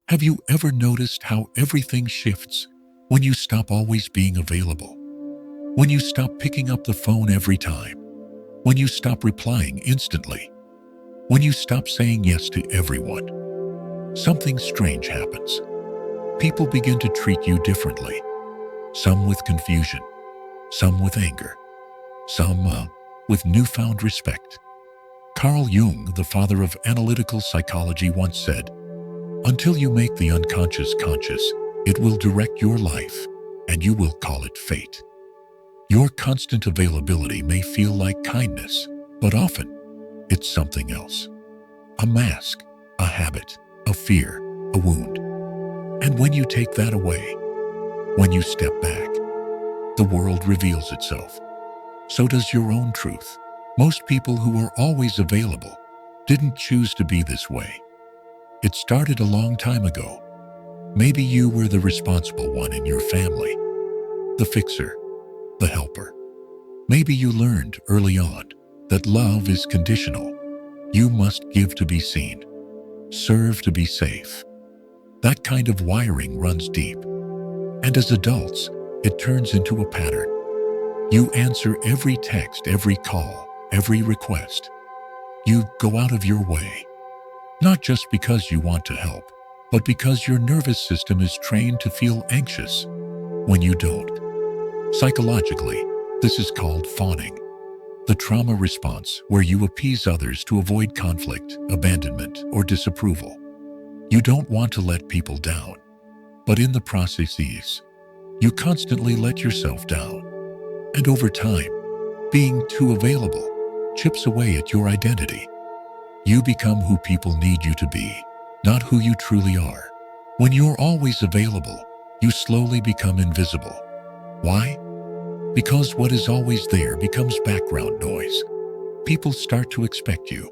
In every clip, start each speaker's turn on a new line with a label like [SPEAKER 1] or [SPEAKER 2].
[SPEAKER 1] Have you ever noticed how everything shifts when you stop always being available? When you stop picking up the phone every time? When you stop replying instantly? When you stop saying yes to everyone? Something strange happens. People begin to treat you differently. Some with confusion, some with anger, some with newfound respect. Carl Jung, the father of analytical psychology, once said, "Until you make the unconscious conscious, it will direct your life, and you will call it fate." Your constant availability may feel like kindness, but often it's something else. A mask, a habit, a fear, a wound. And when you take that away, when you step back, the world reveals itself. So does your own truth. Most people who are always available didn't choose to be this way. It started a long time ago. Maybe you were the responsible one in your family, the fixer, the helper. Maybe you learned early on that love is conditional. You must give to be seen, serve to be safe. That kind of wiring runs deep. And as adults, it turns into a pattern. You answer every text, every call, every request. You go out of your way, not just because you want to help, but because your nervous system is trained to feel anxious when you don't. Psychologically, this is called fawning, the trauma response where you appease others to avoid conflict, abandonment, or disapproval. You don't want to let people down, but in the processes, you constantly let yourself down. And over time, being too available chips away at your identity. You become who people need you to be, not who you truly are. When you're always available, you slowly become invisible. Why? Because what is always there becomes background noise. People start to expect you,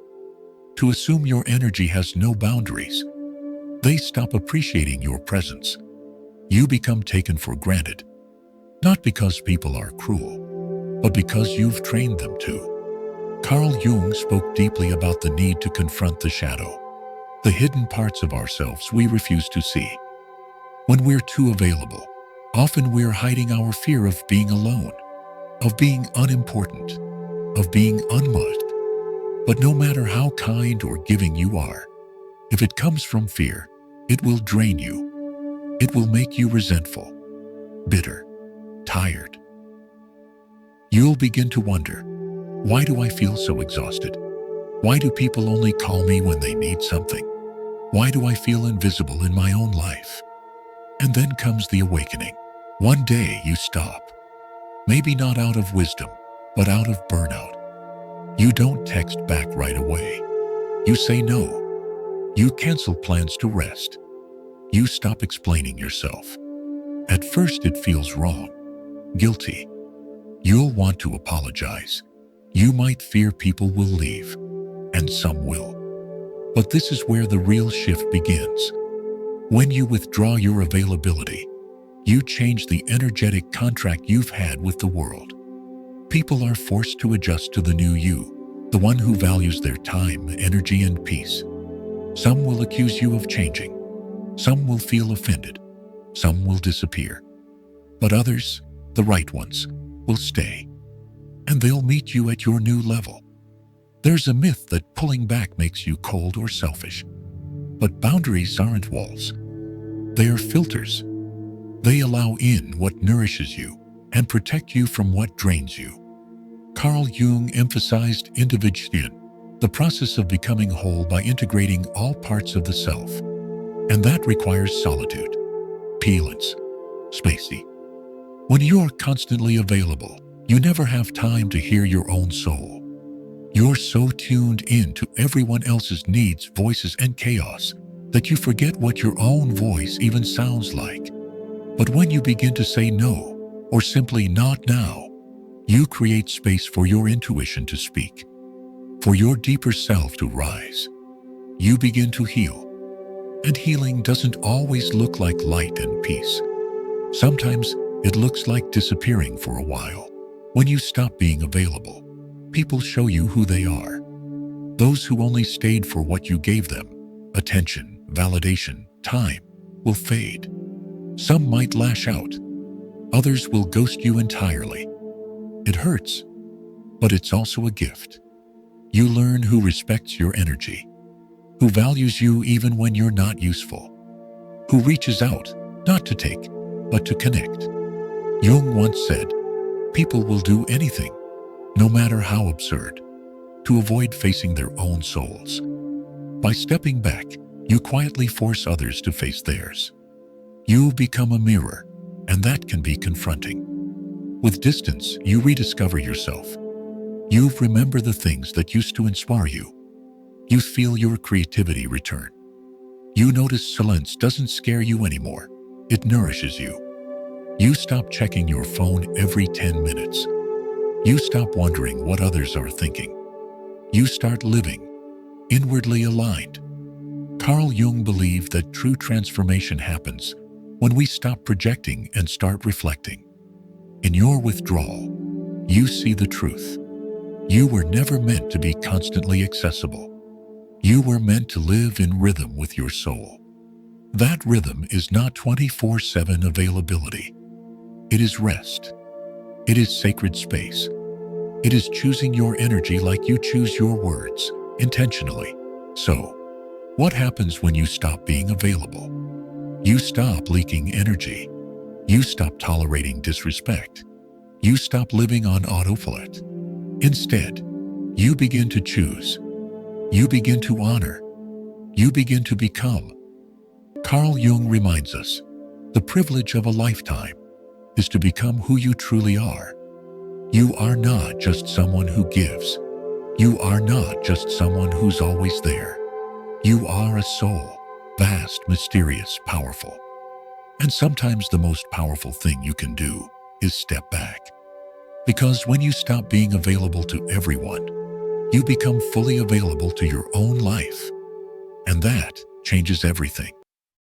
[SPEAKER 1] to assume your energy has no boundaries. They stop appreciating your presence. You become taken for granted, not because people are cruel, but because you've trained them to. Carl Jung spoke deeply about the need to confront the shadow, the hidden parts of ourselves we refuse to see. When we're too available, often we're hiding our fear of being alone, of being unimportant, of being unloved. But no matter how kind or giving you are, if it comes from fear, it will drain you. It will make you resentful, bitter, tired. You'll begin to wonder, why do I feel so exhausted? Why do people only call me when they need something? Why do I feel invisible in my own life? And then comes the awakening. One day you stop. Maybe not out of wisdom, but out of burnout. You don't text back right away. You say no. You cancel plans to rest. You stop explaining yourself. At first it feels wrong, guilty. You'll want to apologize. You might fear people will leave, and some will. But this is where the real shift begins. When you withdraw your availability, you change the energetic contract you've had with the world. People are forced to adjust to the new you, the one who values their time, energy, and peace. Some will accuse you of changing. Some will feel offended. Some will disappear. But others, the right ones, will stay. And they'll meet you at your new level. There's a myth that pulling back makes you cold or selfish. But boundaries aren't walls. They are filters. They allow in what nourishes you and protect you from what drains you. Carl Jung emphasized individuation, the process of becoming whole by integrating all parts of the self. And that requires solitude, silence, spacey. When you are constantly available, you never have time to hear your own soul. You're so tuned in to everyone else's needs, voices, and chaos that you forget what your own voice even sounds like. But when you begin to say no, or simply not now, you create space for your intuition to speak, for your deeper self to rise. You begin to heal. And healing doesn't always look like light and peace. Sometimes it looks like disappearing for a while. When you stop being available, people show you who they are. Those who only stayed for what you gave them, attention, validation, time. will fade. Some might lash out. Others will ghost you entirely. It hurts, but it's also a gift. You learn who respects your energy, who values you even when you're not useful, who reaches out, not to take, but to connect. Jung once said, people will do anything, no matter how absurd, to avoid facing their own souls. By stepping back, you quietly force others to face theirs. You become a mirror, and that can be confronting. With distance, you rediscover yourself. You remember the things that used to inspire you. You feel your creativity return. You notice silence doesn't scare you anymore. It nourishes you. You stop checking your phone every 10 minutes. You stop wondering what others are thinking. You start living, inwardly aligned. Carl Jung believed that true transformation happens when we stop projecting and start reflecting. In your withdrawal, you see the truth. You were never meant to be constantly accessible. You were meant to live in rhythm with your soul. That rhythm is not 24/7 availability. It is rest. It is sacred space. It is choosing your energy like you choose your words, intentionally. So, what happens when you stop being available? You stop leaking energy. You stop tolerating disrespect. You stop living on autopilot. Instead, you begin to choose. You begin to honor. You begin to become. Carl Jung reminds us, the privilege of a lifetime is to become who you truly are. You are not just someone who gives. You are not just someone who's always there. You are a soul, vast, mysterious, powerful. And sometimes the most powerful thing you can do is step back. Because when you stop being available to everyone, you become fully available to your own life. And that changes everything.